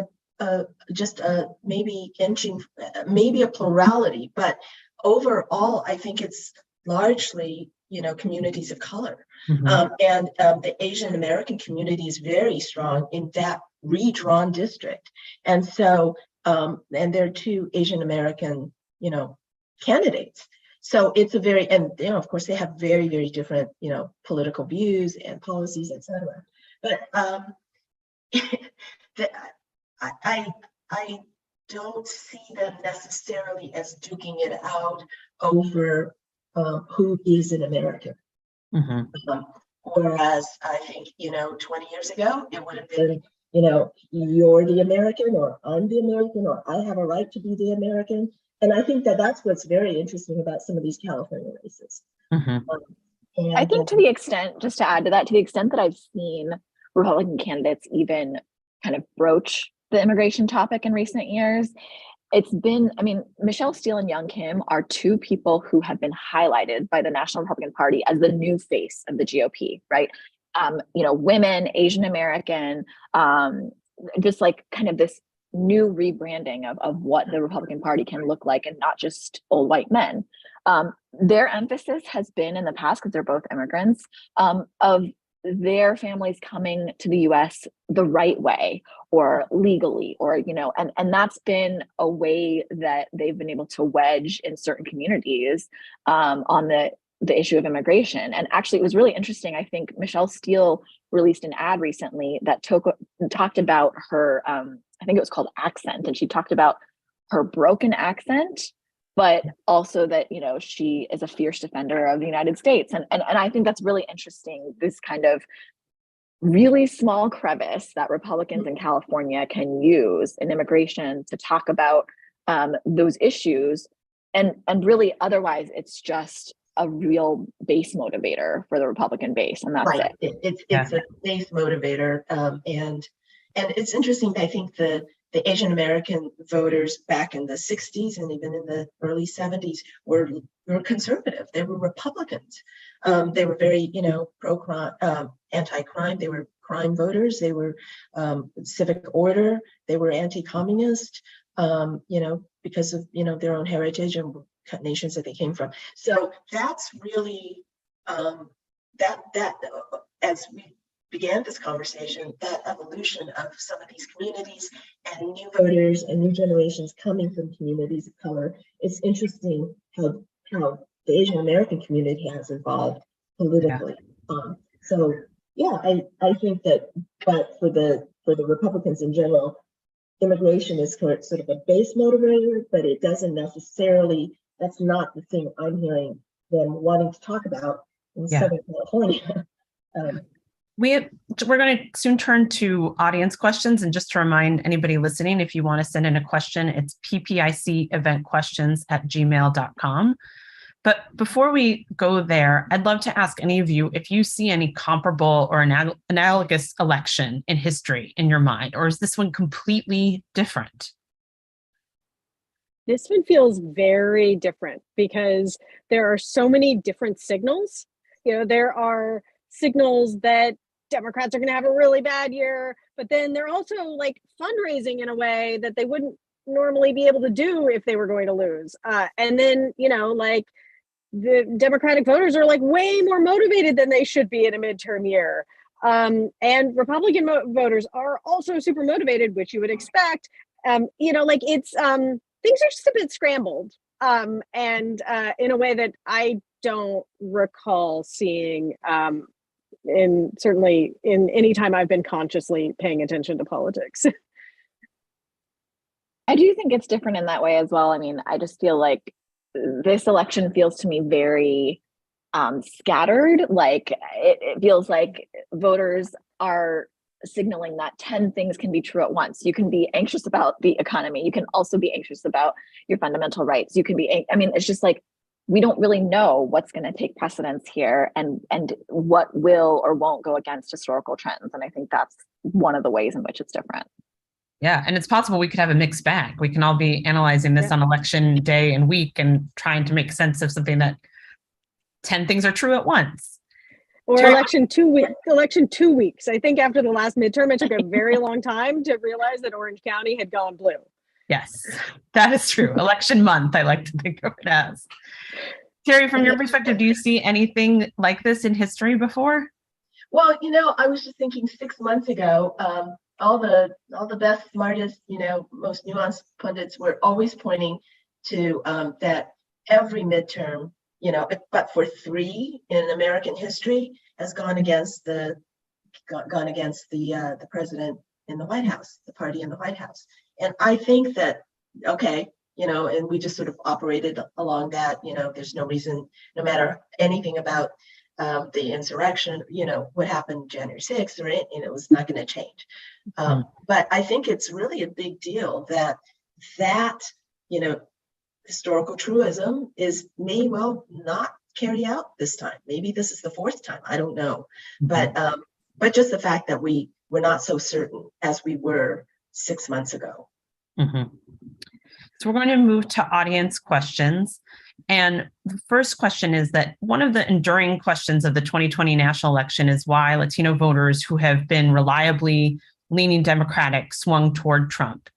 maybe inching, maybe a plurality, but overall, I think it's largely, communities of color. Mm-hmm. And the Asian American community is very strong in that redrawn district. And so, and there are two Asian American, candidates. So it's of course, they have very, very different, political views and policies, et cetera. But I don't see them necessarily as duking it out over who is an American. Mm-hmm. Whereas I think, 20 years ago, it would have been, you're the American, or I'm the American, or I have a right to be the American. And I think that that's what's very interesting about some of these California races. I think to the extent, just to add to that, to the extent that I've seen Republican candidates even kind of broach the immigration topic in recent years, it's been, I mean, Michelle Steele and Young Kim are two people who have been highlighted by the National Republican Party as the new face of the GOP, right? Women, Asian American, just like kind of this new rebranding of what the Republican Party can look like, and not just old white men. Their emphasis has been in the past, because they're both immigrants, of their families coming to the US the right way, or legally, or, and that's been a way that they've been able to wedge in certain communities on the issue of immigration. And actually, it was really interesting. I think Michelle Steele released an ad recently that talked about her, I think it was called Accent, and she talked about her broken accent, but also that, she is a fierce defender of the United States. And I think that's really interesting, this kind of really small crevice that Republicans in California can use in immigration to talk about those issues. And really, otherwise, it's just a real base motivator for the Republican base, and that's right. it. It's a base motivator, and it's interesting. I think the Asian American voters back in the 60s and even in the early 70s were conservative. They were Republicans. They were very, pro-crime, anti-crime. They were crime voters. They were civic order. They were anti-communist, because of, their own heritage and nations that they came from. So that's really that as we began this conversation, that evolution of some of these communities and new voters and new generations coming from communities of color. It's interesting how the Asian American community has evolved politically. I think that, but for the Republicans in general, immigration is sort of a base motivator, but it doesn't necessarily, that's not the thing I'm hearing them wanting to talk about in Southern California. We're going to soon turn to audience questions. And just to remind anybody listening, if you want to send in a question, it's ppiceventquestions@gmail.com. But before we go there, I'd love to ask any of you if you see any comparable or analogous election in history in your mind, or is this one completely different? This one feels very different because there are so many different signals. There are signals that Democrats are going to have a really bad year, but then they're also like fundraising in a way that they wouldn't normally be able to do if they were going to lose. And then, the Democratic voters are like way more motivated than they should be in a midterm year. And Republican voters are also super motivated, which you would expect. It's things are just a bit scrambled, and in a way that I don't recall seeing certainly in any time I've been consciously paying attention to politics. I do think it's different in that way as well. I mean, I just feel like this election feels to me very scattered. Like it feels like voters are signaling that 10 things can be true at once. You can be anxious about the economy. You can also be anxious about your fundamental rights. You can be, it's just like, we don't really know what's going to take precedence here and what will or won't go against historical trends. And I think that's one of the ways in which it's different. Yeah, and it's possible we could have a mixed bag. We can all be analyzing this on election day and week and trying to make sense of something that 10 things are true at once. Or election 2 weeks. I think after the last midterm, it took a very long time to realize that Orange County had gone blue. Yes, that is true. Election month, I like to think of it as. Terry, from your perspective, do you see anything like this in history before? Well, I was just thinking 6 months ago, all the best, smartest, most nuanced pundits were always pointing to that every midterm, but for 3 in American history, has gone against the president in the White House, the party in the White House. And I think that, okay, and we just sort of operated along that, there's no reason, no matter anything about the insurrection, what happened January 6th, or it was not going to change. But I think it's really a big deal that historical truism may well not carry out this time. Maybe this is the fourth time. I don't know. But just the fact that we're not so certain as we were 6 months ago. So we're going to move to audience questions. And the first question is that one of the enduring questions of the 2020 national election is why Latino voters who have been reliably leaning Democratic swung toward Trump.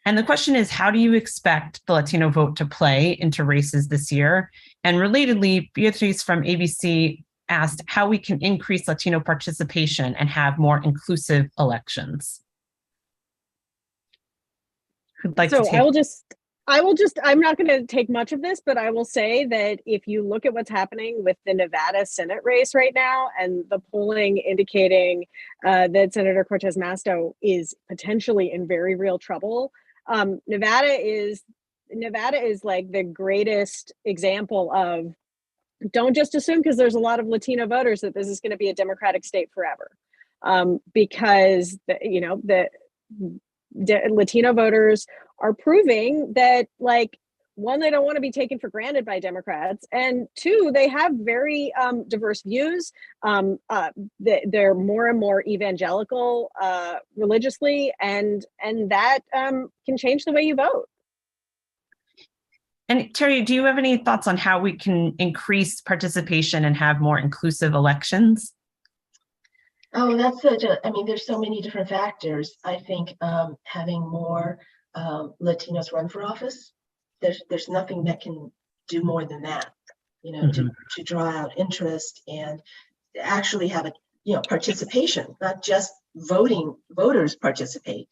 And the question is, how do you expect the Latino vote to play into races this year? And relatedly, Beatrice from ABC asked how we can increase Latino participation and have more inclusive elections. Who'd like to take? I'm not going to take much of this, but I will say that if you look at what's happening with the Nevada Senate race right now and the polling indicating that Senator Cortez Masto is potentially in very real trouble, Nevada is like the greatest example of don't just assume because there's a lot of Latino voters that this is going to be a Democratic state forever, because the Latino voters are proving that, like, one, they don't want to be taken for granted by Democrats, and two, they have very diverse views. They're more and more evangelical religiously, and that can change the way you vote. And Terry, do you have any thoughts on how we can increase participation and have more inclusive elections? Oh, that's there's so many different factors. I think having more Latinos run for office, there's nothing that can do more than that, to draw out interest and actually have participation, not just voters participate,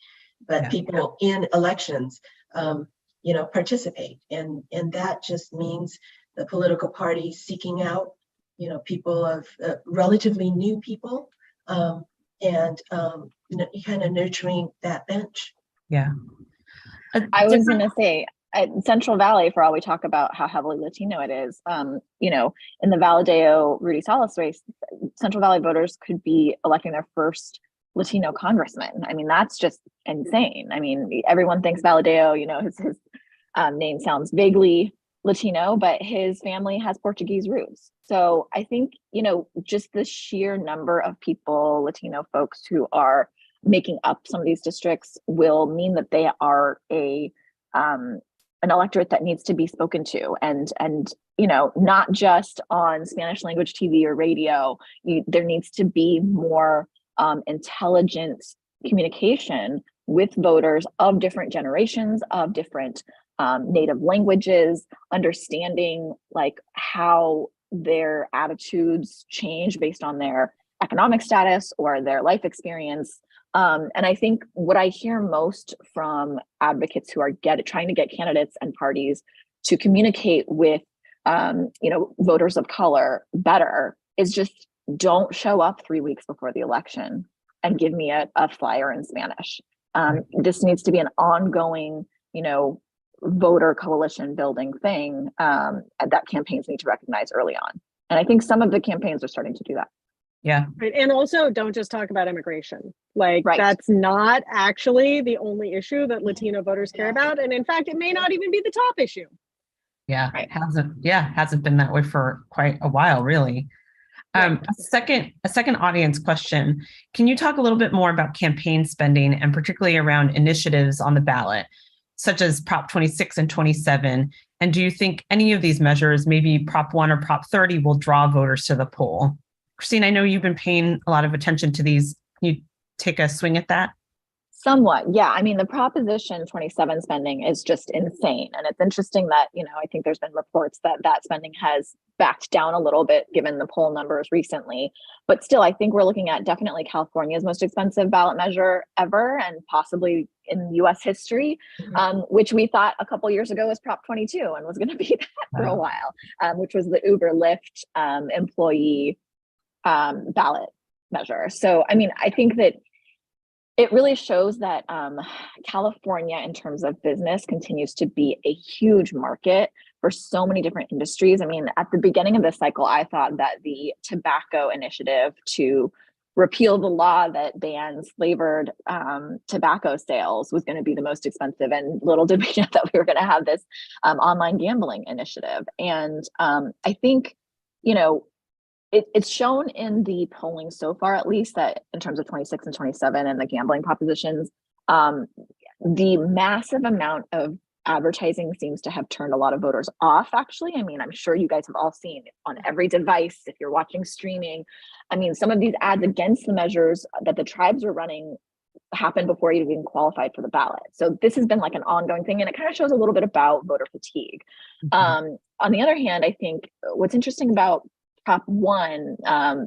but people in elections, participate. And that just means the political party seeking out, people of relatively new people, and kind of nurturing that bench. Yeah. I was going to say, at Central Valley, for all we talk about how heavily Latino it is, in the Valadeo Rudy Salas race, Central Valley voters could be electing their first Latino congressman. I mean, that's just insane. I mean, everyone thinks Valadeo, his name sounds vaguely Latino, but his family has Portuguese roots. So I think, just the sheer number of people, Latino folks who are making up some of these districts will mean that they are an electorate that needs to be spoken to, and not just on Spanish language TV or radio. There needs to be more intelligent communication with voters of different generations, of different native languages, understanding like how their attitudes change based on their economic status or their life experience. And I think what I hear most from advocates who are trying to get candidates and parties to communicate with, voters of color better is just don't show up 3 weeks before the election and give me a flyer in Spanish. This needs to be an ongoing, voter coalition building thing that campaigns need to recognize early on. And I think some of the campaigns are starting to do that. Yeah. Right. And also don't just talk about immigration. That's not actually the only issue that Latino voters care about. And in fact, it may not even be the top issue. Yeah, right. It hasn't been that way for quite a while, really. A second audience question. Can you talk a little bit more about campaign spending and particularly around initiatives on the ballot, such as Prop 26 and 27? And do you think any of these measures, maybe Prop 1 or Prop 30, will draw voters to the poll? Christine, I know you've been paying a lot of attention to these. Can you take a swing at that? Somewhat, yeah. I mean, the Proposition 27 spending is just insane. And it's interesting that, I think there's been reports that spending has backed down a little bit given the poll numbers recently. But still, I think we're looking at definitely California's most expensive ballot measure ever, and possibly in US history, which we thought a couple years ago was Prop 22 and was going to be that for a while, which was the Uber Lyft employee ballot measure. So, I mean, I think that it really shows that California, in terms of business, continues to be a huge market for so many different industries. I mean, at the beginning of this cycle, I thought that the tobacco initiative to repeal the law that bans flavored tobacco sales was going to be the most expensive. And little did we know that we were going to have this online gambling initiative. And I think, it's shown in the polling so far, at least, that in terms of 26 and 27 and the gambling propositions, the massive amount of advertising seems to have turned a lot of voters off, actually. I mean, I'm sure you guys have all seen on every device, if you're watching streaming. I mean, some of these ads against the measures that the tribes were running happened before you even qualified for the ballot. So this has been like an ongoing thing, and it kind of shows a little bit about voter fatigue. On the other hand, I think what's interesting about Prop 1,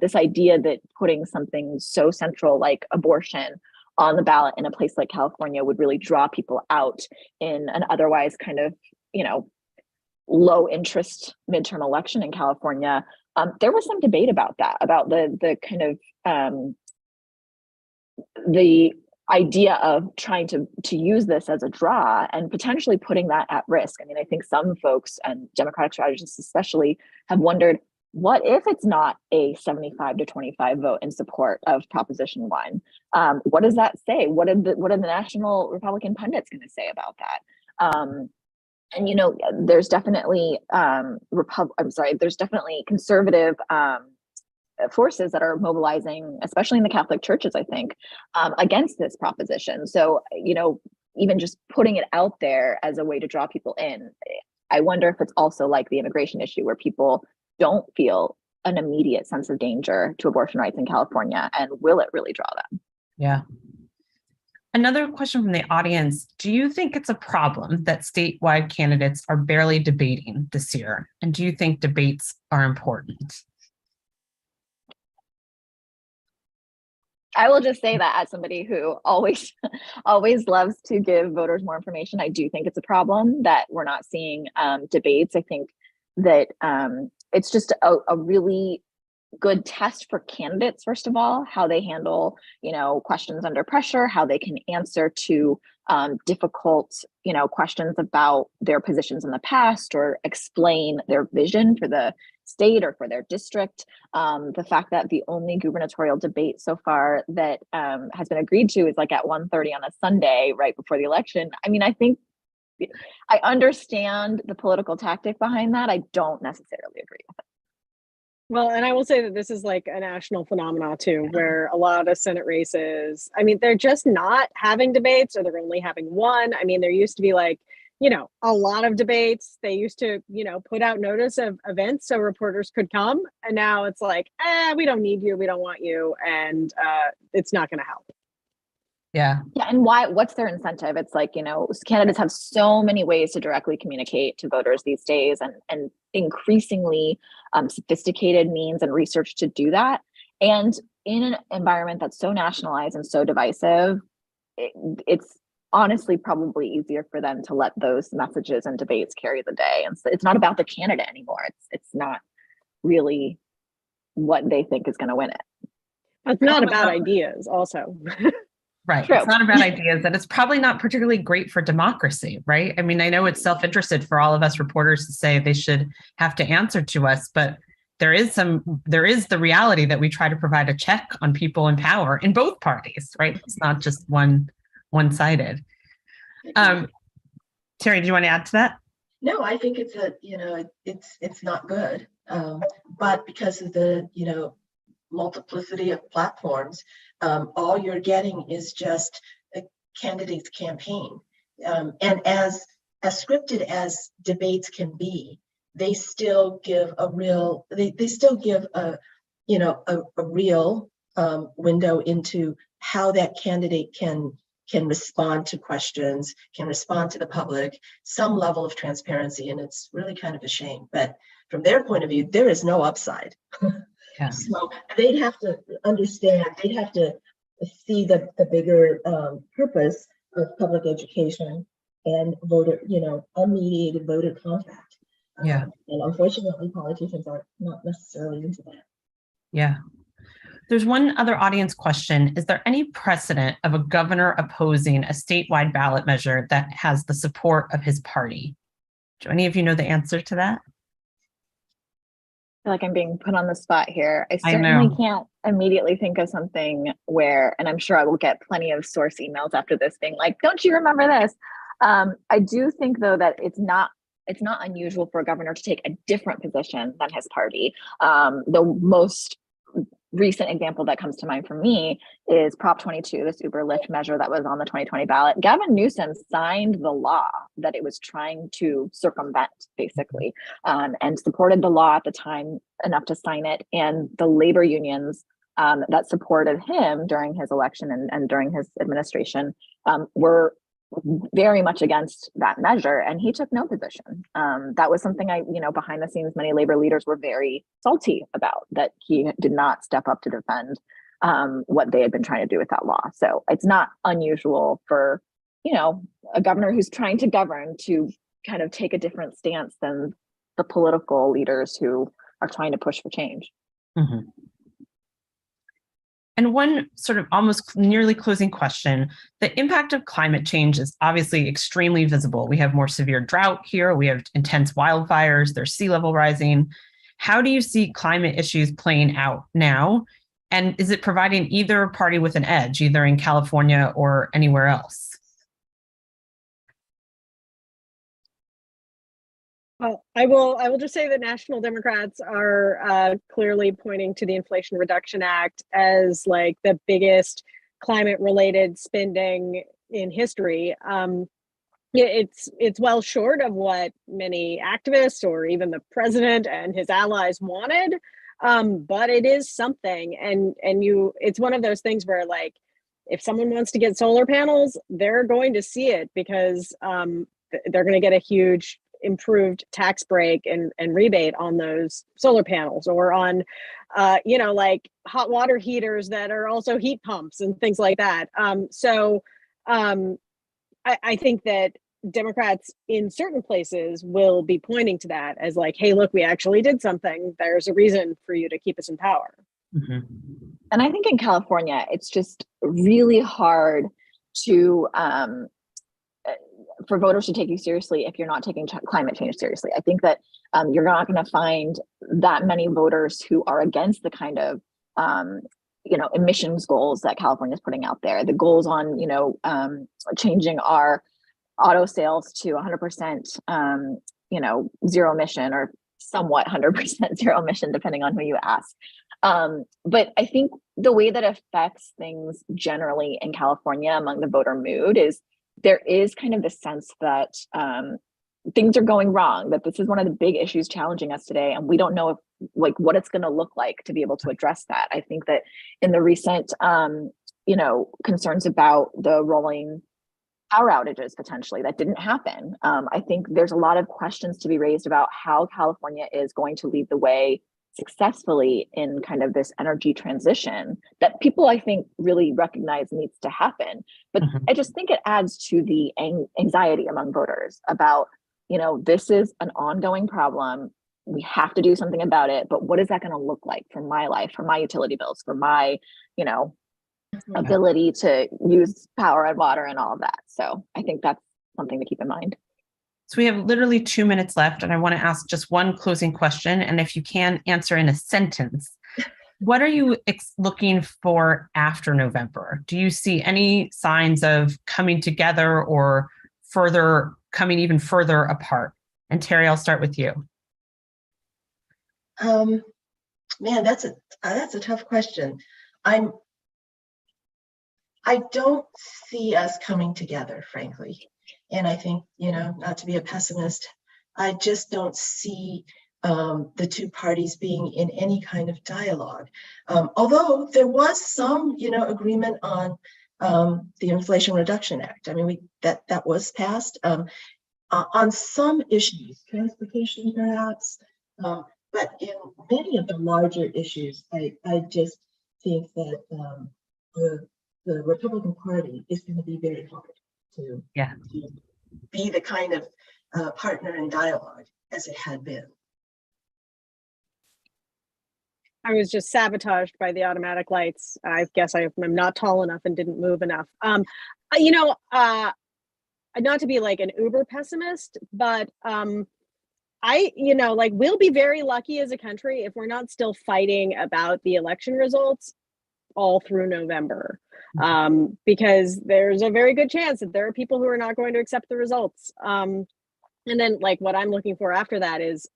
this idea that putting something so central like abortion on the ballot in a place like California would really draw people out in an otherwise kind of, low interest midterm election in California. There was some debate about that, about the kind of the idea of trying to use this as a draw and potentially putting that at risk. I mean, I think some folks and Democratic strategists especially have wondered, what if it's not a 75 to 25 vote in support of Proposition 1? What does that say? What are the national Republican pundits going to say about that? And there's definitely there's definitely conservative forces that are mobilizing, especially in the Catholic churches, I think, against this proposition. So, even just putting it out there as a way to draw people in, I wonder if it's also like the immigration issue, where people don't feel an immediate sense of danger to abortion rights in California, and will it really draw them? Yeah. Another question from the audience: do you think it's a problem that statewide candidates are barely debating this year? And do you think debates are important? I will just say that as somebody who always loves to give voters more information, I do think it's a problem that we're not seeing debates. I think that it's just a really good test for candidates, first of all, how they handle, questions under pressure, how they can answer to difficult, questions about their positions in the past, or explain their vision for the state or for their district. The fact that the only gubernatorial debate so far that has been agreed to is like at 1:30 on a Sunday right before the election. I mean, I think I understand the political tactic behind that. I don't necessarily agree with it. Well, and I will say that this is like a national phenomenon too, where a lot of Senate races, I mean, they're just not having debates, or they're only having one. I mean, there used to be like, a lot of debates. They used to, put out notice of events so reporters could come. And now it's like, we don't need you. We don't want you. And it's not going to help. Yeah. Yeah. And what's their incentive? It's like, candidates have so many ways to directly communicate to voters these days, and increasingly sophisticated means and research to do that. And in an environment that's so nationalized and so divisive, it's honestly probably easier for them to let those messages and debates carry the day. And so it's not about the candidate anymore. It's not really what they think is going to win it. It's not about ideas also. Right. True. It's not about ideas, and it's probably not particularly great for democracy, right? I mean, I know it's self-interested for all of us reporters to say they should have to answer to us, but there is the reality that we try to provide a check on people in power in both parties, right? It's not just one-sided. Terry, do you want to add to that? No, I think it's it's not good. But because of the, multiplicity of platforms, all you're getting is just a candidate's campaign. And as scripted as debates can be, they still give a real, they still give a real window into how that candidate can respond to questions, can respond to the public, some level of transparency. And it's really kind of a shame. But from their point of view, there is no upside. Yeah. So they'd have to understand, they'd have to see the bigger purpose of public education and voter, unmediated voter contact. Yeah. And unfortunately, politicians are not necessarily into that. Yeah. There's one other audience question. Is there any precedent of a governor opposing a statewide ballot measure that has the support of his party? Do any of you know the answer to that? feel like I'm being put on the spot here. I I certainly know. can't immediately think of something where, and I'm sure I will get plenty of source emails after this being like, don't you remember this? I do think though that it's not unusual for a governor to take a different position than his party. The most recent example that comes to mind for me is Prop 22, this Uber Lyft measure that was on the 2020 ballot. Gavin Newsom signed the law that it was trying to circumvent, basically, and supported the law at the time enough to sign it. And the labor unions that supported him during his election and during his administration were very much against that measure, and he took no position. That was something behind the scenes, many labor leaders were very salty about, that he did not step up to defend what they had been trying to do with that law. So it's not unusual for, a governor who's trying to govern to kind of take a different stance than the political leaders who are trying to push for change. Mm-hmm. And one sort of almost nearly closing question, the impact of climate change is obviously extremely visible. We have more severe drought here. We have intense wildfires. There's sea level rising. How do you see climate issues playing out now? And is it providing either party with an edge, either in California or anywhere else? Well, I will just say that National Democrats are clearly pointing to the Inflation Reduction Act as like the biggest climate-related spending in history. It's well short of what many activists or even the president and his allies wanted, but it is something. And it's one of those things where, like, if someone wants to get solar panels, they're going to see it because they're going to get a huge improved tax break and rebate on those solar panels, or on like hot water heaters that are also heat pumps and things like that. I think that Democrats in certain places will be pointing to that as like, hey, look, we actually did something. There's a reason for you to keep us in power. Mm-hmm. And I think in California, it's just really hard to for voters to take you seriously if you're not taking climate change seriously. I think that you're not going to find that many voters who are against the kind of emissions goals that California is putting out there. The goals on changing our auto sales to 100% zero emission, or somewhat 100% zero emission, depending on who you ask. But I think the way that affects things generally in California among the voter mood is there is kind of the sense that things are going wrong, that this is one of the big issues challenging us today, and we don't know what it's going to look like to be able to address that. I think that in the recent concerns about the rolling power outages potentially that didn't happen, I think there's a lot of questions to be raised about how California is going to lead the way successfully in kind of this energy transition that people, I think, really recognize needs to happen. But I just think it adds to the anxiety among voters about, this is an ongoing problem. We have to do something about it. But what is that going to look like for my life, for my utility bills, for my, ability to use power and water and all of that? So I think that's something to keep in mind. So we have literally 2 minutes left, and I want to ask just one closing question. And if you can answer in a sentence, what are you looking for after November? Do you see any signs of coming together or coming even further apart? And Terry, I'll start with you. Man, that's a tough question. I don't see us coming together, frankly. And I think, not to be a pessimist, I just don't see the two parties being in any kind of dialogue. Although there was some, agreement on the Inflation Reduction Act. I mean, that was passed on some issues, transportation perhaps, but in many of the larger issues, I just think that the Republican Party is going to be very hard to be the kind of partner in dialogue as it had been. I was just sabotaged by the automatic lights. I guess I'm not tall enough and didn't move enough. Not to be like an uber pessimist, but like, we'll be very lucky as a country if we're not still fighting about the election results all through November, because there's a very good chance that there are people who are not going to accept the results. And then, like, what I'm looking for after that is,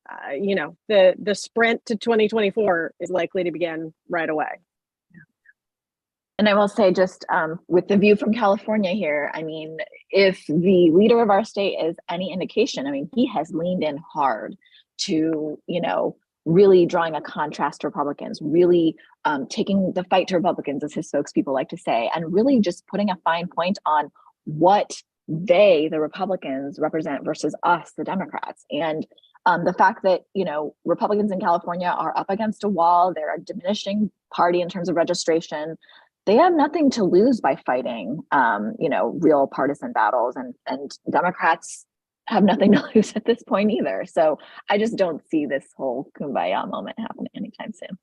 the sprint to 2024 is likely to begin right away. And I will say, just with the view from California here, I mean, if the leader of our state is any indication, I mean, he has leaned in hard to, really drawing a contrast to Republicans, really taking the fight to Republicans, as his spokespeople like to say, and really just putting a fine point on what they, the Republicans, represent versus us, the Democrats. And the fact that, Republicans in California are up against a wall, they're a diminishing party in terms of registration. They have nothing to lose by fighting, real partisan battles, and Democrats have nothing to lose at this point either. So I just don't see this whole kumbaya moment happening anytime soon.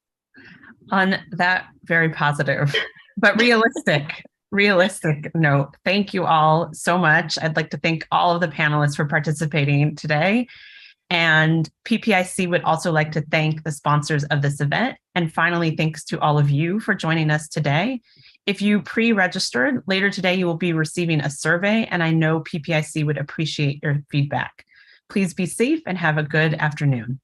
On that very positive, but realistic note, thank you all so much. I'd like to thank all of the panelists for participating today. And PPIC would also like to thank the sponsors of this event. And finally, thanks to all of you for joining us today. If you pre-registered, later today you will be receiving a survey, and I know PPIC would appreciate your feedback. Please be safe and have a good afternoon.